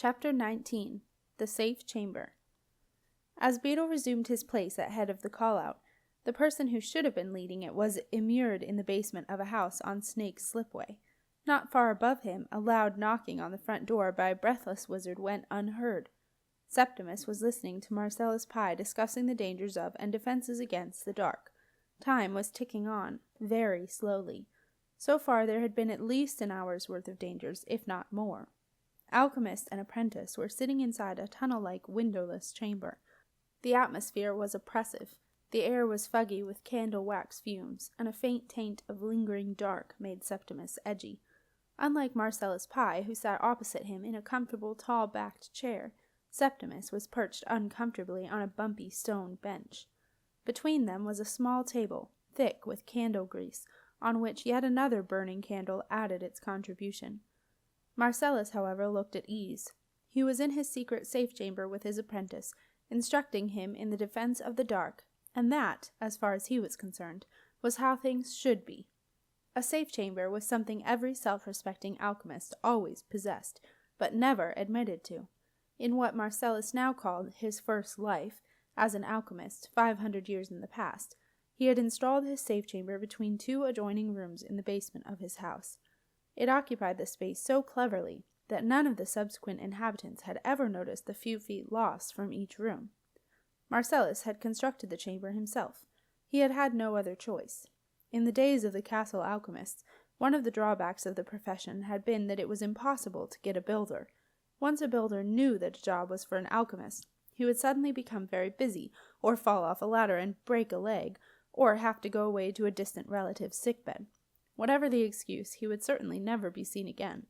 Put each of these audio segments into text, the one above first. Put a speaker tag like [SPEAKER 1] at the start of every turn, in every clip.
[SPEAKER 1] Chapter 19. The Safe Chamber. As Beetle resumed his place at head of the call-out, the person who should have been leading it was immured in the basement of a house on Snake's Slipway. Not far above him, a loud knocking on the front door by a breathless wizard went unheard. Septimus was listening to Marcellus Pye discussing the dangers of and defenses against the dark. Time was ticking on, very slowly. So far there had been at least an hour's worth of dangers, if not more. Alchemist and apprentice were sitting inside a tunnel-like windowless chamber. The atmosphere was oppressive. The air was fuggy with candle wax fumes, and a faint taint of lingering dark made Septimus edgy. Unlike Marcellus Pye, who sat opposite him in a comfortable tall-backed chair, Septimus was perched uncomfortably on a bumpy stone bench. Between them was a small table, thick with candle grease, on which yet another burning candle added its contribution. Marcellus, however, looked at ease. He was in his secret safe chamber with his apprentice, instructing him in the defense of the dark, and that, as far as he was concerned, was how things should be. A safe chamber was something every self-respecting alchemist always possessed, but never admitted to. In what Marcellus now called his first life, as an alchemist, 500 years in the past, he had installed his safe chamber between two adjoining rooms in the basement of his house. It occupied the space so cleverly that none of the subsequent inhabitants had ever noticed the few feet lost from each room. Marcellus had constructed the chamber himself. He had had no other choice. In the days of the castle alchemists, one of the drawbacks of the profession had been that it was impossible to get a builder. Once a builder knew that a job was for an alchemist, he would suddenly become very busy, or fall off a ladder and break a leg, or have to go away to a distant relative's sickbed. Whatever the excuse, he would certainly never be seen again.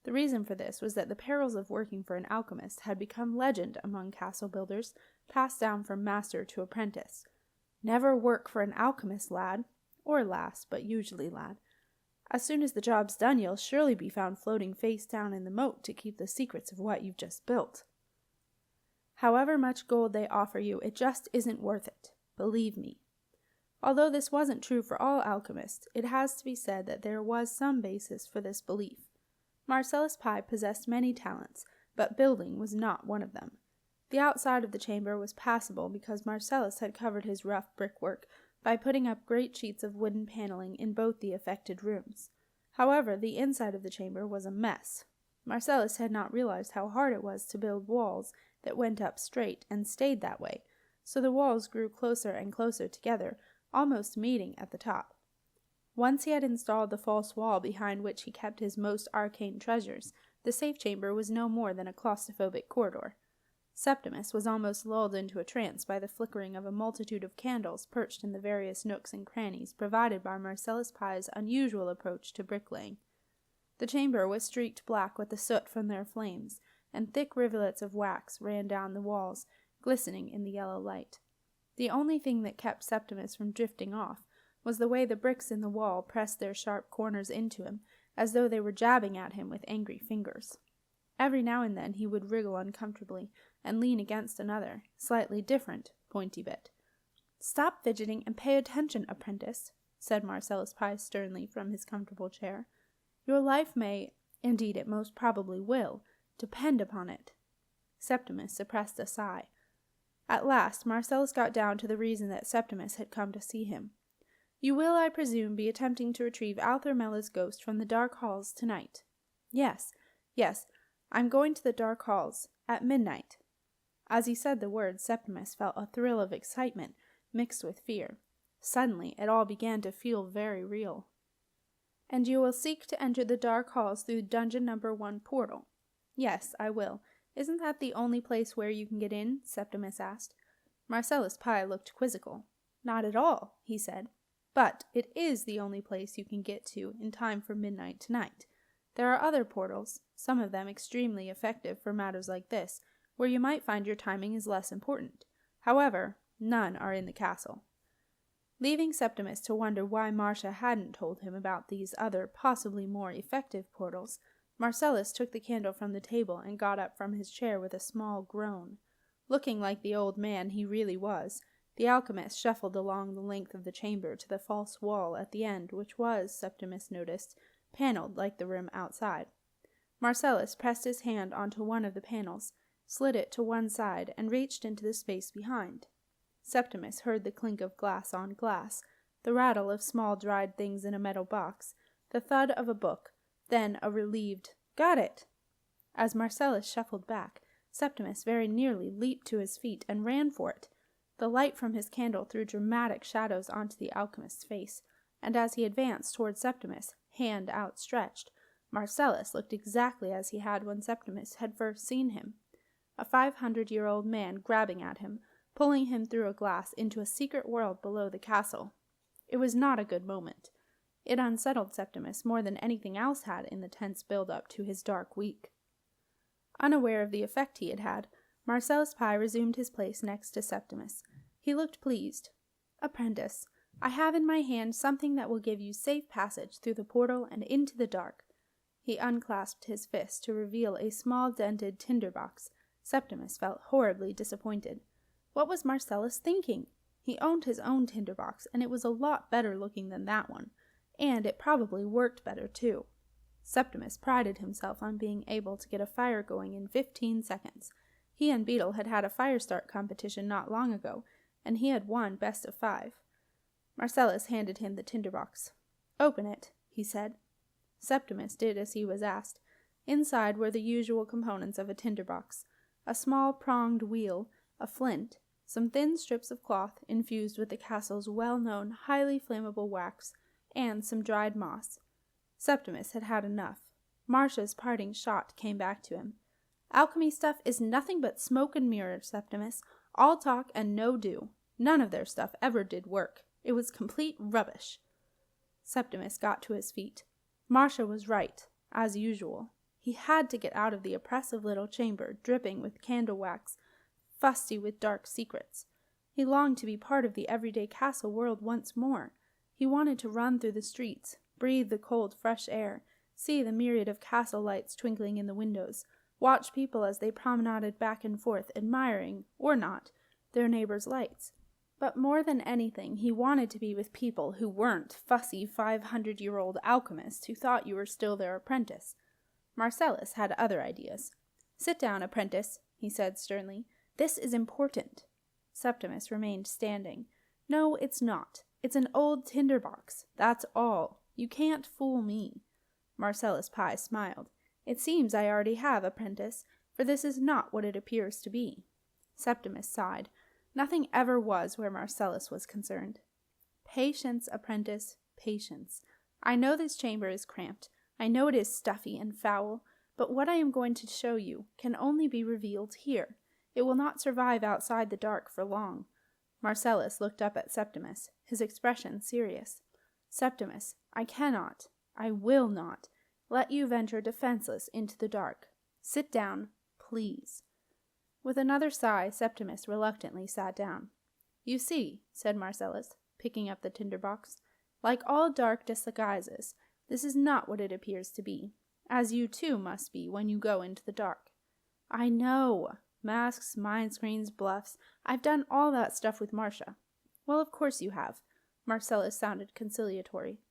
[SPEAKER 1] The reason for this was that the perils of working for an alchemist had become legend among castle builders, passed down from master to apprentice. Never work for an alchemist, lad, or lass, but usually lad. As soon as the job's done, you'll surely be found floating face down in the moat to keep the secrets of what you've just built. However much gold they offer you, it just isn't worth it. Believe me. Although this wasn't true for all alchemists, it has to be said that there was some basis for this belief. Marcellus Pye possessed many talents, but building was not one of them. The outside of the chamber was passable because Marcellus had covered his rough brickwork by putting up great sheets of wooden paneling in both the affected rooms. However, the inside of the chamber was a mess. Marcellus had not realized how hard it was to build walls that went up straight and stayed that way, so the walls grew closer and closer together, almost meeting at the top. Once he had installed the false wall behind which he kept his most arcane treasures, the safe chamber was no more than a claustrophobic corridor. Septimus was almost lulled into a trance by the flickering of a multitude of candles perched in the various nooks and crannies provided by Marcellus Pye's unusual approach to bricklaying. The chamber was streaked black with the soot from their flames, and thick rivulets of wax ran down the walls, glistening in the yellow light. The only thing that kept Septimus from drifting off was the way the bricks in the wall pressed their sharp corners into him, as though they were jabbing at him with angry fingers. Every now and then he would wriggle uncomfortably and lean against another, slightly different, pointy bit. "Stop fidgeting and pay attention, apprentice," said Marcellus Pye sternly from his comfortable chair. "Your life may, indeed it most probably will, depend upon it." Septimus suppressed a sigh. At last Marcellus got down to the reason that Septimus had come to see him. "You will, I presume, be attempting to retrieve Alther Mella's ghost from the dark halls tonight." Yes, I'm going to the dark halls, at midnight." As he said the words, Septimus felt a thrill of excitement mixed with fear. Suddenly it all began to feel very real. "And you will seek to enter the dark halls through dungeon number 1 portal." "Yes, I will. Isn't that the only place where you can get in?" Septimus asked. Marcellus Pye looked quizzical. "Not at all," he said. "But it is the only place you can get to in time for midnight tonight. There are other portals, some of them extremely effective for matters like this, where you might find your timing is less important. However, none are in the castle." Leaving Septimus to wonder why Marcia hadn't told him about these other, possibly more effective portals, Marcellus took the candle from the table and got up from his chair with a small groan. Looking like the old man he really was, the alchemist shuffled along the length of the chamber to the false wall at the end, which was, Septimus noticed, paneled like the room outside. Marcellus pressed his hand onto one of the panels, slid it to one side, and reached into the space behind. Septimus heard the clink of glass on glass, the rattle of small dried things in a metal box, the thud of a book, then a relieved, "Got it!" As Marcellus shuffled back, Septimus very nearly leaped to his feet and ran for it. The light from his candle threw dramatic shadows onto the alchemist's face, and as he advanced toward Septimus, hand outstretched, Marcellus looked exactly as he had when Septimus had first seen him. A 500-year-old man grabbing at him, pulling him through a glass into a secret world below the castle. It was not a good moment. It unsettled Septimus more than anything else had in the tense build-up to his dark week. Unaware of the effect he had had, Marcellus Pye resumed his place next to Septimus. He looked pleased. "Apprentice, I have in my hand something that will give you safe passage through the portal and into the dark." He unclasped his fist to reveal a small dented tinderbox. Septimus felt horribly disappointed. What was Marcellus thinking? He owned his own tinderbox, and it was a lot better looking than that one, and it probably worked better too. Septimus prided himself on being able to get a fire going in 15 seconds. He and Beetle had had a fire start competition not long ago, and he had won best of 5. Marcellus handed him the tinderbox. "Open it," he said. Septimus did as he was asked. Inside were the usual components of a tinderbox: a small pronged wheel, a flint, some thin strips of cloth infused with the castle's well-known highly flammable wax, and some dried moss. Septimus had had enough. Marcia's parting shot came back to him. "Alchemy stuff is nothing but smoke and mirrors, Septimus. All talk and no do. None of their stuff ever did work. It was complete rubbish." Septimus got to his feet. Marcia was right, as usual. He had to get out of the oppressive little chamber, dripping with candle wax, fusty with dark secrets. He longed to be part of the everyday castle world once more. He wanted to run through the streets, breathe the cold, fresh air, see the myriad of castle lights twinkling in the windows, watch people as they promenaded back and forth, admiring, or not, their neighbors' lights. But more than anything, he wanted to be with people who weren't fussy 500-year-old alchemists who thought you were still their apprentice. Marcellus had other ideas. "Sit down, apprentice," he said sternly. "This is important." Septimus remained standing. "No, it's not. It's an old tinderbox. That's all. You can't fool me." Marcellus Pye smiled. "It seems I already have, apprentice, for this is not what it appears to be." Septimus sighed. Nothing ever was where Marcellus was concerned. "Patience, apprentice, patience. I know this chamber is cramped. I know it is stuffy and foul, but what I am going to show you can only be revealed here. It will not survive outside the dark for long." Marcellus looked up at Septimus, his expression serious. "Septimus, I cannot, I will not, let you venture defenseless into the dark. Sit down, please." With another sigh, Septimus reluctantly sat down. "You see," said Marcellus, picking up the tinderbox, "like all dark disguises, this is not what it appears to be, as you too must be when you go into the dark." "I know. Masks, mind screens, bluffs. I've done all that stuff with Marcia." "Well, of course you have." Marcellus sounded conciliatory.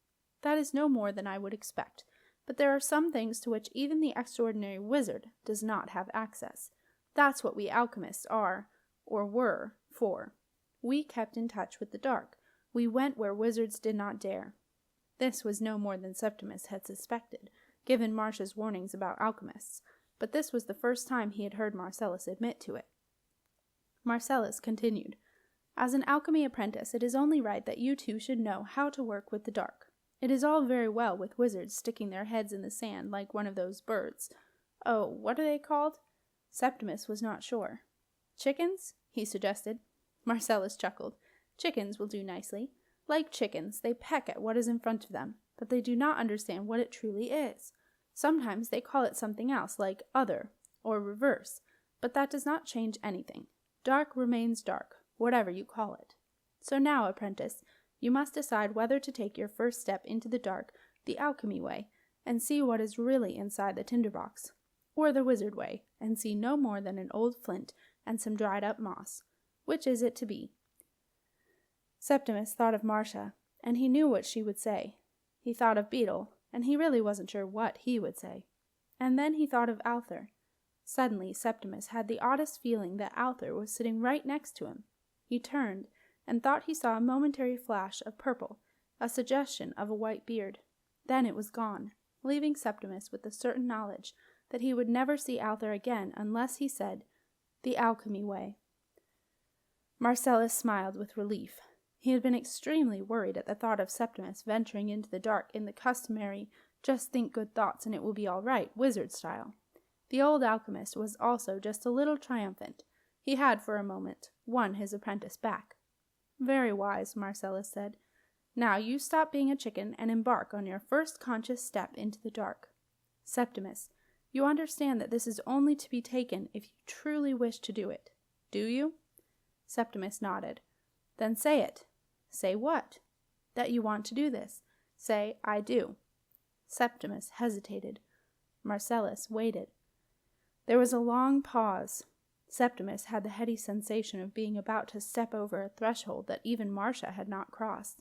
[SPEAKER 1] "That is no more than I would expect, but there are some things to which even the extraordinary wizard does not have access. That's what we alchemists are, or were, for. We kept in touch with the dark. We went where wizards did not dare." This was no more than Septimus had suspected, given Marcia's warnings about alchemists, but this was the first time he had heard Marcellus admit to it. Marcellus continued, "As an alchemy apprentice, it is only right that you two should know how to work with the dark. It is all very well with wizards sticking their heads in the sand like one of those birds. Oh, what are they called?" Septimus was not sure. "Chickens?" he suggested. Marcellus chuckled. "Chickens will do nicely. Like chickens, they peck at what is in front of them, but they do not understand what it truly is. Sometimes they call it something else, like other, or reverse, but that does not change anything. Dark remains dark, whatever you call it. So now, apprentice, you must decide whether to take your first step into the dark the alchemy way, and see what is really inside the tinderbox, or the wizard way, and see no more than an old flint and some dried-up moss. Which is it to be?" Septimus thought of Marcia, and he knew what she would say. He thought of Beetle, and he really wasn't sure what he would say. And then he thought of Alther. Suddenly Septimus had the oddest feeling that Alther was sitting right next to him. He turned, and thought he saw a momentary flash of purple, a suggestion of a white beard. Then it was gone, leaving Septimus with the certain knowledge that he would never see Alther again unless he said, "The alchemy way." Marcellus smiled with relief. He had been extremely worried at the thought of Septimus venturing into the dark in the customary "just think good thoughts and it will be all right" wizard style. The old alchemist was also just a little triumphant. He had, for a moment, won his apprentice back. "Very wise," Marcellus said. "Now you stop being a chicken and embark on your first conscious step into the dark. Septimus, you understand that this is only to be taken if you truly wish to do it. Do you?" Septimus nodded. "Then say it." "Say what?" "That you want to do this. Say, 'I do.'" Septimus hesitated. Marcellus waited. There was a long pause. Septimus had the heady sensation of being about to step over a threshold that even Marcia had not crossed.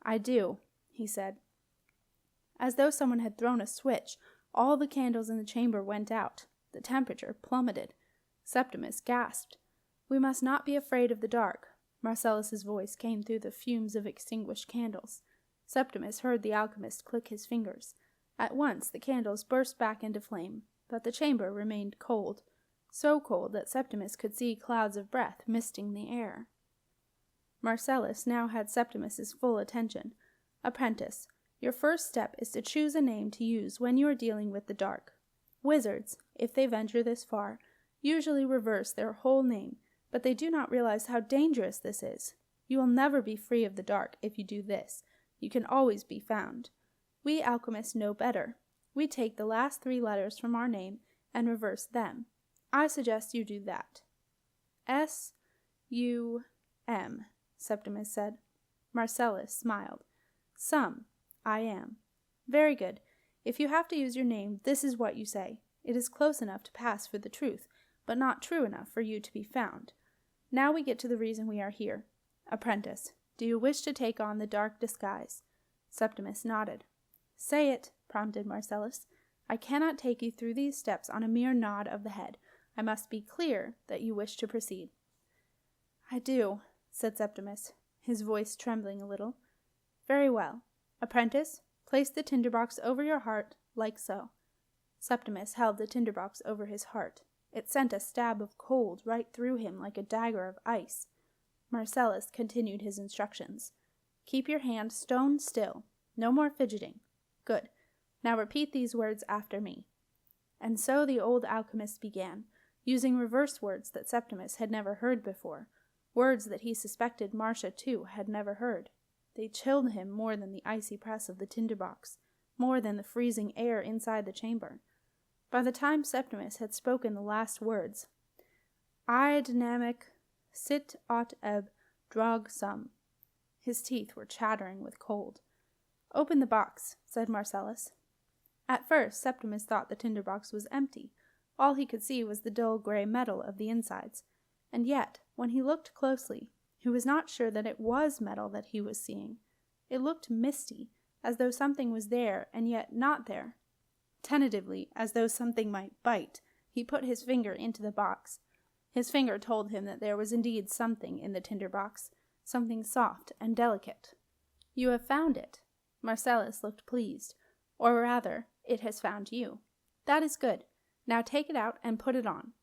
[SPEAKER 1] "I do," he said. As though someone had thrown a switch, all the candles in the chamber went out. The temperature plummeted. Septimus gasped. "We must not be afraid of the dark." Marcellus's voice came through the fumes of extinguished candles. Septimus heard the alchemist click his fingers. At once the candles burst back into flame, but the chamber remained cold, so cold that Septimus could see clouds of breath misting the air. Marcellus now had Septimus's full attention. "Apprentice, your first step is to choose a name to use when you are dealing with the dark. Wizards, if they venture this far, usually reverse their whole name, but they do not realize how dangerous this is. You will never be free of the dark if you do this. You can always be found. We alchemists know better. We take the last 3 letters from our name and reverse them. I suggest you do that." "S-U-M," Septimus said. Marcellus smiled. "Some. I am. Very good. If you have to use your name, this is what you say. It is close enough to pass for the truth, but not true enough for you to be found. Now we get to the reason we are here. Apprentice, do you wish to take on the dark disguise?" Septimus nodded. "Say it," prompted Marcellus. "I cannot take you through these steps on a mere nod of the head. I must be clear that you wish to proceed." "I do," said Septimus, his voice trembling a little. "Very well. Apprentice, place the tinderbox over your heart, like so." Septimus held the tinderbox over his heart. It sent a stab of cold right through him like a dagger of ice. Marcellus continued his instructions. "Keep your hand stone still. No more fidgeting. Good. Now repeat these words after me." And so the old alchemist began, using reverse words that Septimus had never heard before, words that he suspected Marcia, too, had never heard. They chilled him more than the icy press of the tinderbox, more than the freezing air inside the chamber. By the time Septimus had spoken the last words, "I dynamic sit ot eb drog sum," his teeth were chattering with cold. "Open the box," said Marcellus. At first Septimus thought the tinderbox was empty. All he could see was the dull gray metal of the insides. And yet, when he looked closely, he was not sure that it was metal that he was seeing. It looked misty, as though something was there and yet not there. Tentatively, as though something might bite, he put his finger into the box. His finger told him that there was indeed something in the tinderbox, something soft and delicate. "You have found it." Marcellus looked pleased. "Or rather, it has found you. That is good. Now take it out and put it on."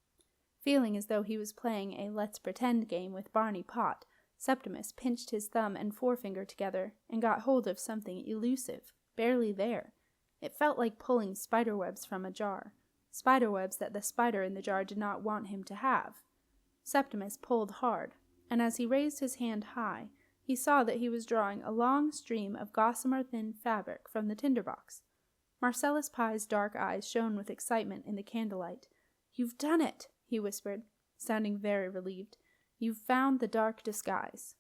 [SPEAKER 1] Feeling as though he was playing a let's pretend game with Barney Pott, Septimus pinched his thumb and forefinger together and got hold of something elusive, barely there. It felt like pulling spiderwebs from a jar, spiderwebs that the spider in the jar did not want him to have. Septimus pulled hard, and as he raised his hand high, he saw that he was drawing a long stream of gossamer-thin fabric from the tinderbox. Marcellus Pye's dark eyes shone with excitement in the candlelight. "You've done it," he whispered, sounding very relieved. "You've found the dark disguise."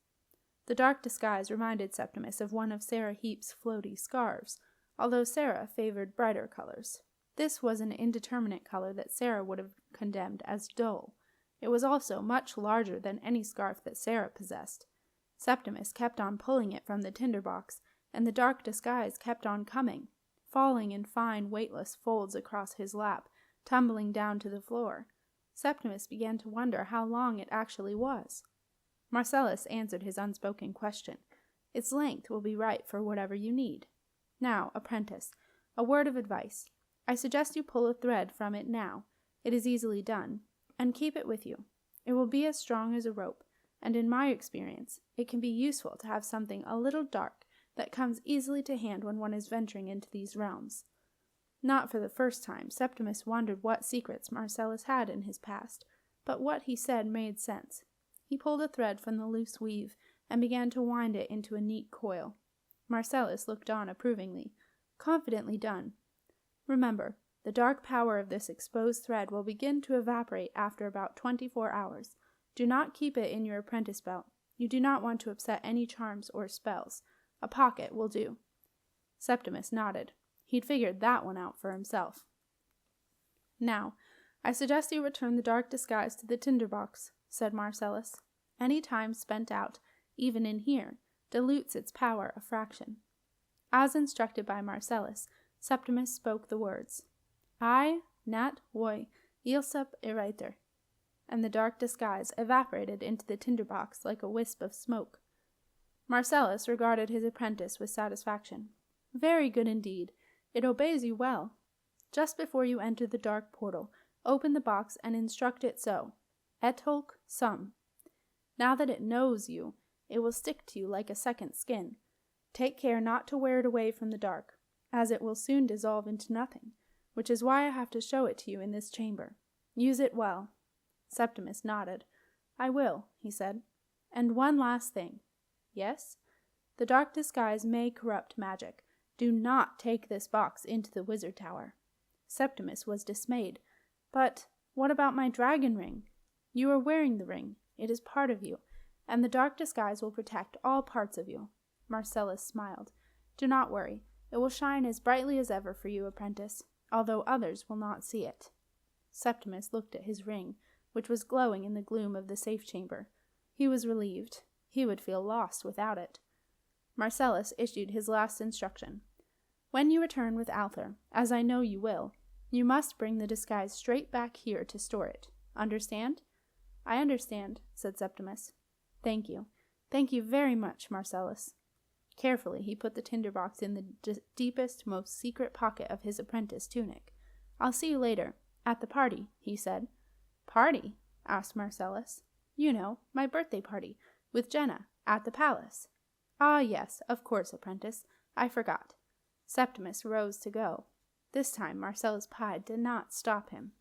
[SPEAKER 1] The dark disguise reminded Septimus of one of Sarah Heap's floaty scarves, although Sarah favored brighter colors. This was an indeterminate color that Sarah would have condemned as dull. It was also much larger than any scarf that Sarah possessed. Septimus kept on pulling it from the tinderbox, and the dark disguise kept on coming. falling in fine, weightless folds across his lap, tumbling down to the floor. Septimus began to wonder how long it actually was. Marcellus answered his unspoken question. Its length will be right for whatever you need. Now, apprentice, a word of advice. I suggest you pull a thread from it now. It is easily done. And keep it with you. It will be as strong as a rope, and in my experience, it can be useful to have something a little dark that comes easily to hand when one is venturing into these realms. Not for the first time, Septimus wondered what secrets Marcellus had in his past, but what he said made sense. He pulled a thread from the loose weave and began to wind it into a neat coil. Marcellus looked on approvingly. Confidently done. Remember, the dark power of this exposed thread will begin to evaporate after about 24 hours. Do not keep it in your apprentice belt. You do not want to upset any charms or spells. A pocket will do. Septimus nodded. He'd figured that one out for himself. Now, I suggest you return the dark disguise to the tinderbox, said Marcellus. Any time spent out, even in here, dilutes its power a fraction. As instructed by Marcellus, Septimus spoke the words, I, nat voi, ilsup eriter, and the dark disguise evaporated into the tinderbox like a wisp of smoke. Marcellus regarded his apprentice with satisfaction. Very good indeed. It obeys you well. Just before you enter the dark portal, open the box and instruct it so. Et hoc sum. Now that it knows you, it will stick to you like a second skin. Take care not to wear it away from the dark, as it will soon dissolve into nothing, which is why I have to show it to you in this chamber. Use it well. Septimus nodded. I will, he said. And one last thing. Yes? The dark disguise may corrupt magic. Do not take this box into the wizard tower. Septimus was dismayed. But what about my dragon ring? You are wearing the ring. It is part of you, and the dark disguise will protect all parts of you. Marcellus smiled. Do not worry. It will shine as brightly as ever for you, apprentice, although others will not see it. Septimus looked at his ring, which was glowing in the gloom of the safe chamber. He was relieved. He would feel lost without it. Marcellus issued his last instruction. When you return with Alther, as I know you will, you must bring the disguise straight back here to store it. Understand? I understand, said Septimus. Thank you. Thank you very much, Marcellus. Carefully he put the tinderbox in the deepest, most secret pocket of his apprentice tunic. I'll see you later. At the party, he said. Party? Asked Marcellus. You know, my birthday party, with Jenna, at the palace. Ah, yes, of course, apprentice. I forgot. Septimus rose to go. This time Marcellus' pride did not stop him.